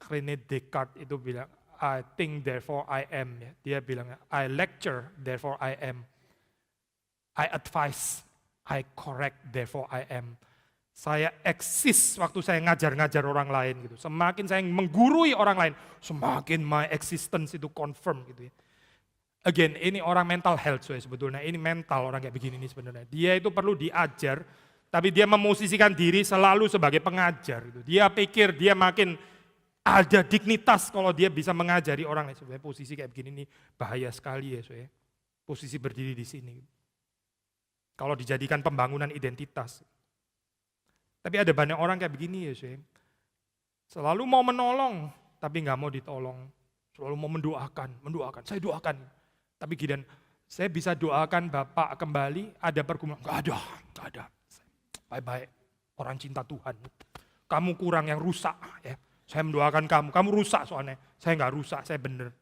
René Descartes itu bilang, I think therefore I am. Ya. Dia bilang, I lecture therefore I am. I advise, I correct therefore I am. Saya eksis waktu saya ngajar-ngajar orang lain gitu. Semakin saya menggurui orang lain, semakin my existence itu confirm gitu ya. Again, ini orang mental health sebetulnya. Ini mental orang kayak begini nih sebenarnya. Dia itu perlu diajar, tapi dia memosisikan diri selalu sebagai pengajar gitu. Dia pikir dia makin ada dignitas kalau dia bisa mengajari orang lain. Sebenarnya posisi kayak begini nih bahaya sekali ya, posisi berdiri di sini. Kalau dijadikan pembangunan identitas. Tapi ada banyak orang kayak begini ya, selalu mau menolong, tapi nggak mau ditolong. Selalu mau mendoakan, saya doakan. Tapi gini, saya bisa doakan Bapak kembali, ada pergumulan, nggak ada. Baik-baik, orang cinta Tuhan. Kamu kurang yang rusak, ya. Saya mendoakan kamu rusak soalnya. Saya nggak rusak, saya bener.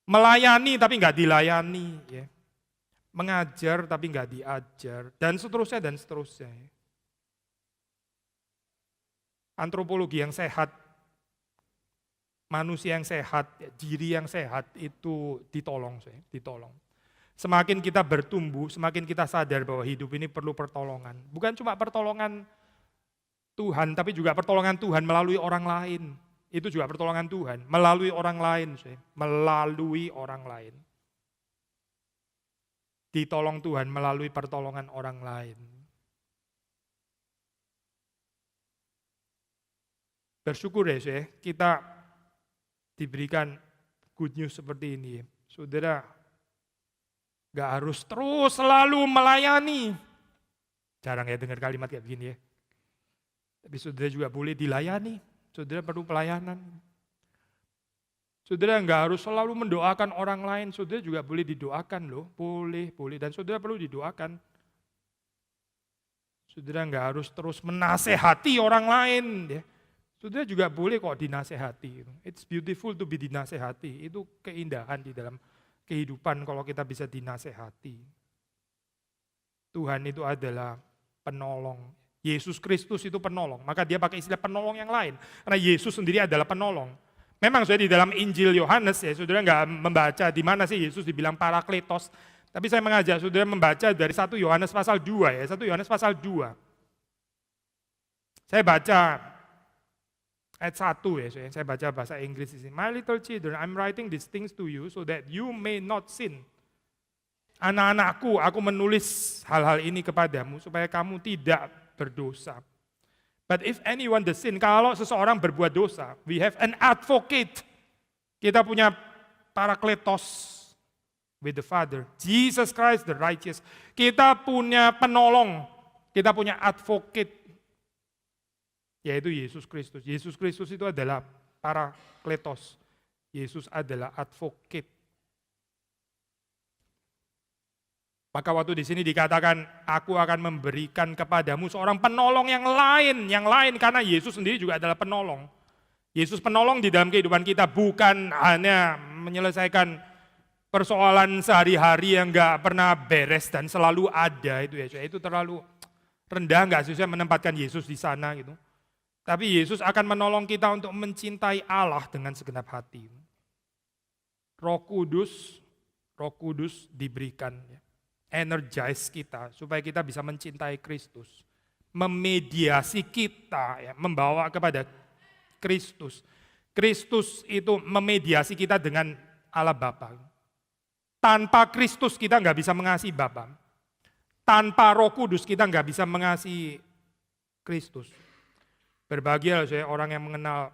Melayani tapi nggak dilayani, ya. Mengajar tapi nggak diajar, dan seterusnya. Antropologi yang sehat, manusia yang sehat, diri yang sehat itu ditolong. Semakin kita bertumbuh, semakin kita sadar bahwa hidup ini perlu pertolongan. Bukan cuma pertolongan Tuhan, tapi juga pertolongan Tuhan melalui orang lain. Itu juga pertolongan Tuhan, melalui orang lain. Melalui orang lain. Ditolong Tuhan melalui pertolongan orang lain. Bersyukur ya, kita diberikan good news seperti ini. Saudara, gak harus terus selalu melayani. Jarang ya dengar kalimat kayak begini ya. Tapi saudara juga boleh dilayani. Saudara perlu pelayanan. Saudara nggak harus selalu mendoakan orang lain, saudara juga boleh didoakan loh, boleh, dan saudara perlu didoakan. Saudara nggak harus terus menasehati orang lain, ya. Saudara juga boleh kok dinasehati. It's beautiful to be dinasehati, itu keindahan di dalam kehidupan kalau kita bisa dinasehati. Tuhan itu adalah penolong. Yesus Kristus itu penolong, maka dia pakai istilah penolong yang lain. Karena Yesus sendiri adalah penolong. Memang saudara di dalam Injil Yohanes ya, saudara nggak membaca di mana sih Yesus dibilang Parakletos. Tapi saya mengajak saudara membaca dari 1 Yohanes pasal 2 ya, 1 Yohanes pasal 2. Saya baca ayat 1 ya, saya baca bahasa Inggris di sini. My little children, I'm writing these things to you so that you may not sin. Anak-anakku, aku menulis hal-hal ini kepadamu supaya kamu tidak berdosa. But if anyone does sin, kalau seseorang berbuat dosa, we have an advocate. Kita punya Parakletos with the Father. Jesus Christ the righteous. Kita punya penolong, kita punya advocate, yaitu Yesus Kristus. Yesus Kristus itu adalah Parakletos. Yesus adalah advocate. Maka waktu di sini dikatakan, aku akan memberikan kepadamu seorang penolong yang lain karena Yesus sendiri juga adalah penolong. Yesus penolong di dalam kehidupan kita, bukan hanya menyelesaikan persoalan sehari-hari yang enggak pernah beres dan selalu ada itu ya. Itu terlalu rendah, enggak sesuai menempatkan Yesus di sana gitu. Tapi Yesus akan menolong kita untuk mencintai Allah dengan segenap hati. Roh Kudus diberikan ya. Energize kita supaya kita bisa mencintai Kristus, memediasi kita, ya, membawa kepada Kristus. Kristus itu memediasi kita dengan Allah Bapa. Tanpa Kristus kita nggak bisa mengasihi Bapa. Tanpa Roh Kudus kita nggak bisa mengasihi Kristus. Berbahagialah saya orang yang mengenal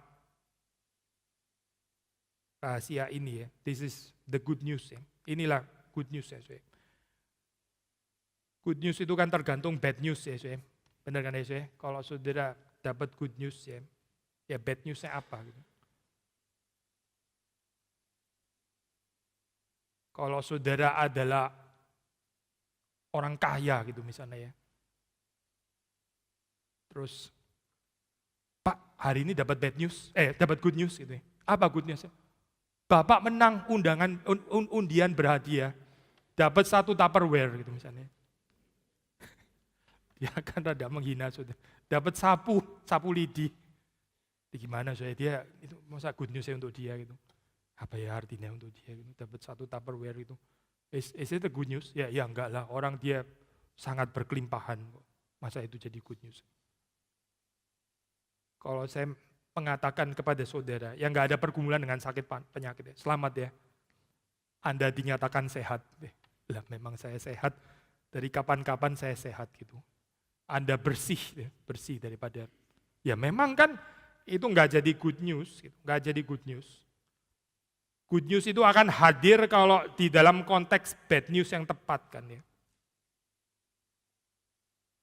rahasia ini ya. This is the good news ya. Inilah good news ya. Good news itu kan tergantung bad news ya. Benar kan ya? Kalau saudara dapat good news ya bad newsnya apa gitu. Kalau saudara adalah orang kaya gitu misalnya ya. Terus, Pak hari ini dapat bad news, dapat good news gitu ya. Apa good newsnya? Bapak menang undian berhadiah, dapat 1 Tupperware gitu misalnya. Dia akan rada menghina saudara. Dapat sapu lidi. Gimana saya dia itu masa good news untuk dia gitu. Apa ya artinya untuk dia gitu. Dapat 1 Tupperware itu. Is it a good news? Ya enggak lah. Orang dia sangat berkelimpahan. Masa itu jadi good news? Kalau saya mengatakan kepada saudara yang enggak ada pergumulan dengan sakit penyakit ya. Selamat ya. Anda dinyatakan sehat. Lah memang saya sehat. Dari kapan-kapan saya sehat gitu. Anda bersih daripada. Ya memang kan itu enggak jadi good news. Gitu. Enggak jadi good news. Good news itu akan hadir kalau di dalam konteks bad news yang tepat kan ya.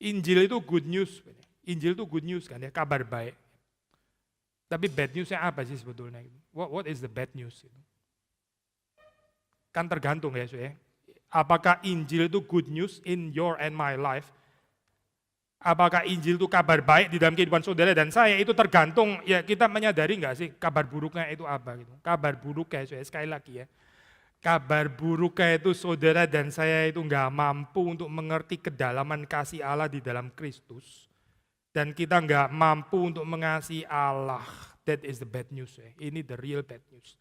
Injil itu good news. Injil itu good news kan ya, kabar baik. Tapi bad newsnya apa sih sebetulnya? What is the bad news? Kan tergantung ya. Apakah Injil itu good news in your and my life? Apakah Injil itu kabar baik di dalam kehidupan saudara dan saya? Itu tergantung, ya kita menyadari nggak sih kabar buruknya itu apa gitu. Kabar buruknya sekali lagi ya. Kabar buruknya itu saudara dan saya itu nggak mampu untuk mengerti kedalaman kasih Allah di dalam Kristus. Dan kita nggak mampu untuk mengasihi Allah. That is the bad news ya. Ini the real bad news.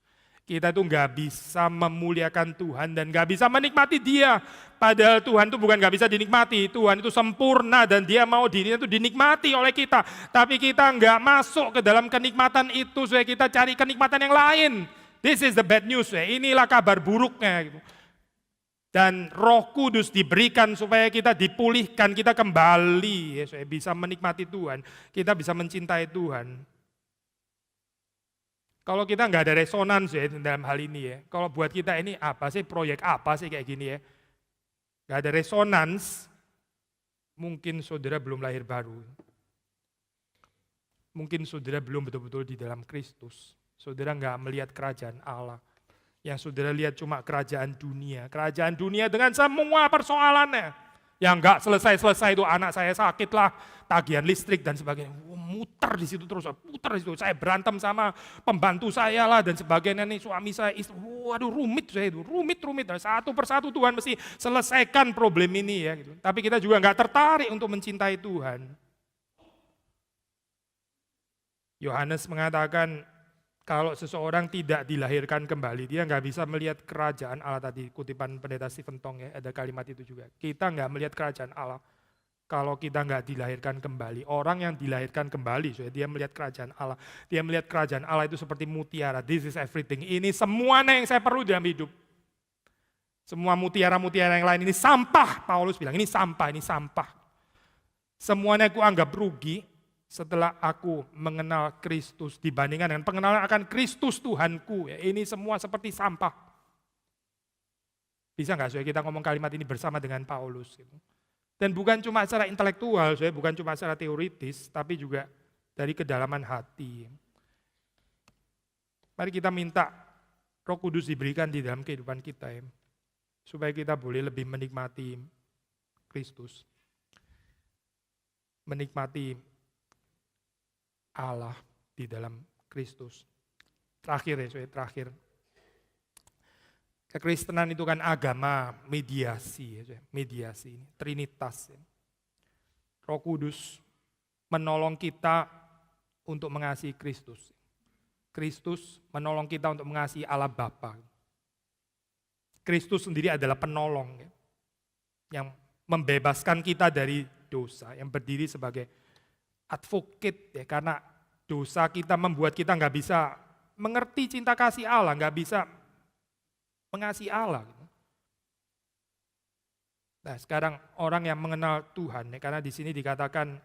Kita tuh nggak bisa memuliakan Tuhan dan nggak bisa menikmati Dia. Padahal Tuhan itu bukan nggak bisa dinikmati. Tuhan itu sempurna dan Dia mau dirinya itu dinikmati oleh kita. Tapi kita nggak masuk ke dalam kenikmatan itu. Supaya kita cari kenikmatan yang lain. This is the bad news ya. Inilah kabar buruknya gitu. Dan Roh Kudus diberikan supaya kita dipulihkan, kita kembali, ya, supaya bisa menikmati Tuhan, kita bisa mencintai Tuhan. Kalau kita nggak ada resonans ya dalam hal ini ya, kalau buat kita ini apa sih, proyek apa sih kayak gini ya, nggak ada resonans, mungkin saudara belum lahir baru. Mungkin saudara belum betul-betul di dalam Kristus, saudara nggak melihat kerajaan Allah. Yang saudara lihat cuma kerajaan dunia dengan semua persoalannya. Yang enggak selesai-selesai itu anak saya sakit lah, tagihan listrik dan sebagainya. Muter di situ terus, putar di situ. Saya berantem sama pembantu saya lah dan sebagainya nih, suami saya, istri. Waduh rumit saya itu, rumit. Satu persatu Tuhan mesti selesaikan problem ini ya. Gitu. Tapi kita juga enggak tertarik untuk mencintai Tuhan. Yohanes mengatakan, kalau seseorang tidak dilahirkan kembali, dia nggak bisa melihat kerajaan Allah tadi, kutipan pendeta Stephen Tong ya, ada kalimat itu juga. Kita nggak melihat kerajaan Allah kalau kita nggak dilahirkan kembali. Orang yang dilahirkan kembali, dia melihat kerajaan Allah. Dia melihat kerajaan Allah itu seperti mutiara. This is everything. Ini semuanya yang saya perlu dalam hidup. Semua mutiara-mutiara yang lain ini sampah. Paulus bilang ini sampah. Semuanya aku anggap rugi. Setelah aku mengenal Kristus dibandingkan dengan pengenalan akan Kristus Tuhanku, ya, ini semua seperti sampah. Bisa nggak supaya kita ngomong kalimat ini bersama dengan Paulus? Gitu. Dan bukan cuma secara intelektual, bukan cuma secara teoritis, tapi juga dari kedalaman hati. Mari kita minta Roh Kudus diberikan di dalam kehidupan kita, ya, supaya kita boleh lebih menikmati Kristus, menikmati Allah di dalam Kristus. Terakhir ya, terakhir. Kekristenan itu kan agama mediasi, mediasi, trinitas. Roh Kudus menolong kita untuk mengasihi Kristus. Kristus menolong kita untuk mengasihi Allah Bapa. Kristus sendiri adalah penolong yang membebaskan kita dari dosa, yang berdiri sebagai advocate ya, karena dosa kita membuat kita nggak bisa mengerti cinta kasih Allah, nggak bisa mengasihi Allah. Nah sekarang orang yang mengenal Tuhan, ya, karena di sini dikatakan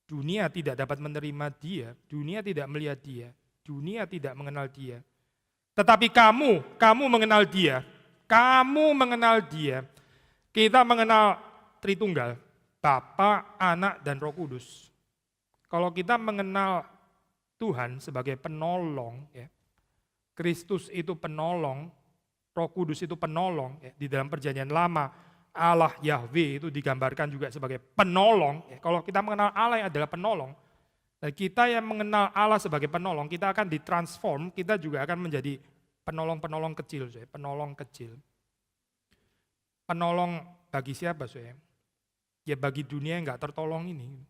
dunia tidak dapat menerima Dia, dunia tidak melihat Dia, dunia tidak mengenal Dia. Tetapi kamu mengenal dia. Kamu mengenal dia. Kita mengenal Tritunggal, Bapa, Anak, dan Roh Kudus. Kalau kita mengenal Tuhan sebagai penolong, ya, Kristus itu penolong, Roh Kudus itu penolong, ya, di dalam perjanjian lama, Allah Yahweh itu digambarkan juga sebagai penolong. Ya, kalau kita mengenal Allah yang adalah penolong, dan kita yang mengenal Allah sebagai penolong, kita akan ditransform, kita juga akan menjadi penolong-penolong kecil, penolong kecil. Penolong bagi siapa, saya? Ya bagi dunia yang nggak tertolong ini.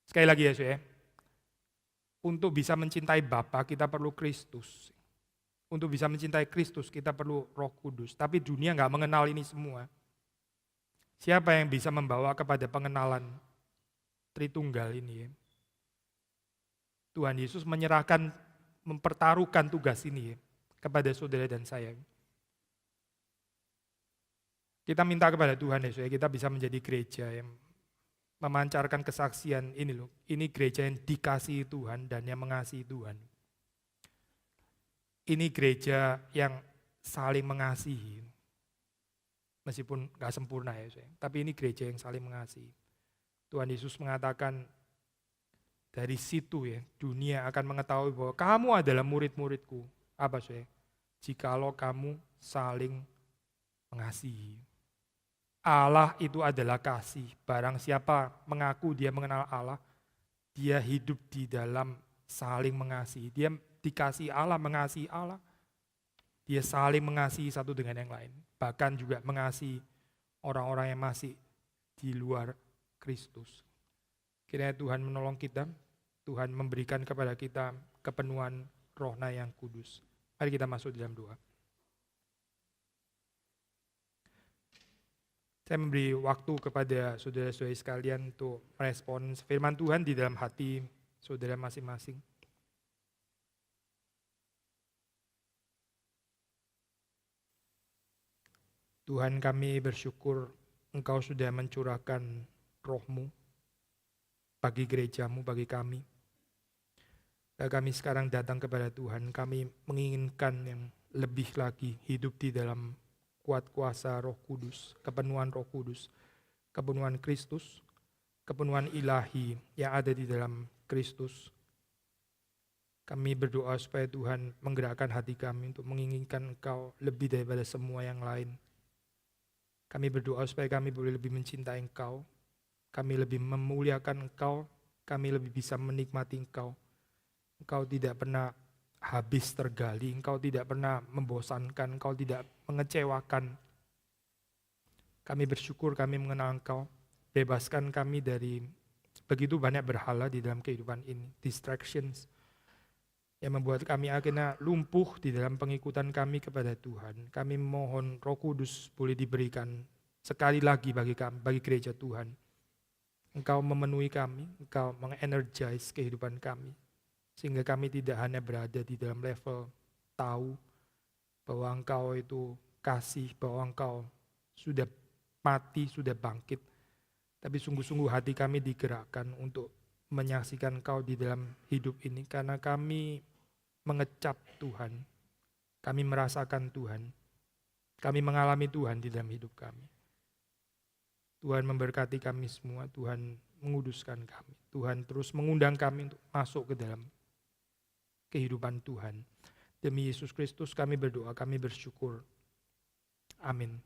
Sekali lagi ya, saya. Untuk bisa mencintai Bapa kita perlu Kristus. Untuk bisa mencintai Kristus kita perlu Roh Kudus. Tapi dunia nggak mengenal ini semua. Siapa yang bisa membawa kepada pengenalan Tritunggal ini? Tuhan Yesus menyerahkan, mempertaruhkan tugas ini kepada saudara dan saya. Kita minta kepada Tuhan ya, kita bisa menjadi gereja yang memancarkan kesaksian ini loh. Ini gereja yang dikasihi Tuhan dan yang mengasihi Tuhan. Ini gereja yang saling mengasihi. Meskipun gak sempurna ya, tapi ini gereja yang saling mengasihi. Tuhan Yesus mengatakan dari situ ya, dunia akan mengetahui bahwa kamu adalah murid-muridku. Apa saya? Jikalau kamu saling mengasihi. Allah itu adalah kasih. Barang siapa mengaku dia mengenal Allah, dia hidup di dalam saling mengasihi. Dia dikasihi Allah, mengasihi Allah. Dia saling mengasihi satu dengan yang lain. Bahkan juga mengasihi orang-orang yang masih di luar Kristus. Kiranya Tuhan menolong kita, Tuhan memberikan kepada kita kepenuhan Roh-Nya yang kudus. Mari kita masuk dalam doa. Saya memberi waktu kepada saudara-saudari sekalian untuk merespon firman Tuhan di dalam hati saudara masing-masing. Tuhan, kami bersyukur Engkau sudah mencurahkan Roh-Mu bagi gereja-Mu, bagi kami. Dan kami sekarang datang kepada Tuhan, kami menginginkan yang lebih lagi hidup di dalam kuat kuasa Roh Kudus, kepenuhan Roh Kudus, kepenuhan Kristus, kepenuhan ilahi yang ada di dalam Kristus. Kami berdoa supaya Tuhan menggerakkan hati kami untuk menginginkan Engkau lebih daripada semua yang lain. Kami berdoa supaya kami boleh lebih mencintai Engkau, kami lebih memuliakan Engkau, kami lebih bisa menikmati Engkau. Engkau tidak pernah habis tergali, Engkau tidak pernah membosankan, Engkau tidak mengecewakan. Kami bersyukur kami mengenal Engkau, bebaskan kami dari begitu banyak berhala di dalam kehidupan ini, distractions, yang membuat kami akhirnya lumpuh di dalam pengikutan kami kepada Tuhan. Kami mohon Roh Kudus boleh diberikan sekali lagi bagi kami, bagi gereja Tuhan. Engkau memenuhi kami, Engkau mengenergize kehidupan kami. Sehingga kami tidak hanya berada di dalam level tahu bahwa Engkau itu kasih, bahwa Engkau sudah mati, sudah bangkit. Tapi sungguh-sungguh hati kami digerakkan untuk menyaksikan Engkau di dalam hidup ini. Karena kami mengecap Tuhan, kami merasakan Tuhan, kami mengalami Tuhan di dalam hidup kami. Tuhan memberkati kami semua, Tuhan menguduskan kami. Tuhan terus mengundang kami untuk masuk ke dalam kehidupan Tuhan. Demi Yesus Kristus kami berdoa, kami bersyukur. Amin.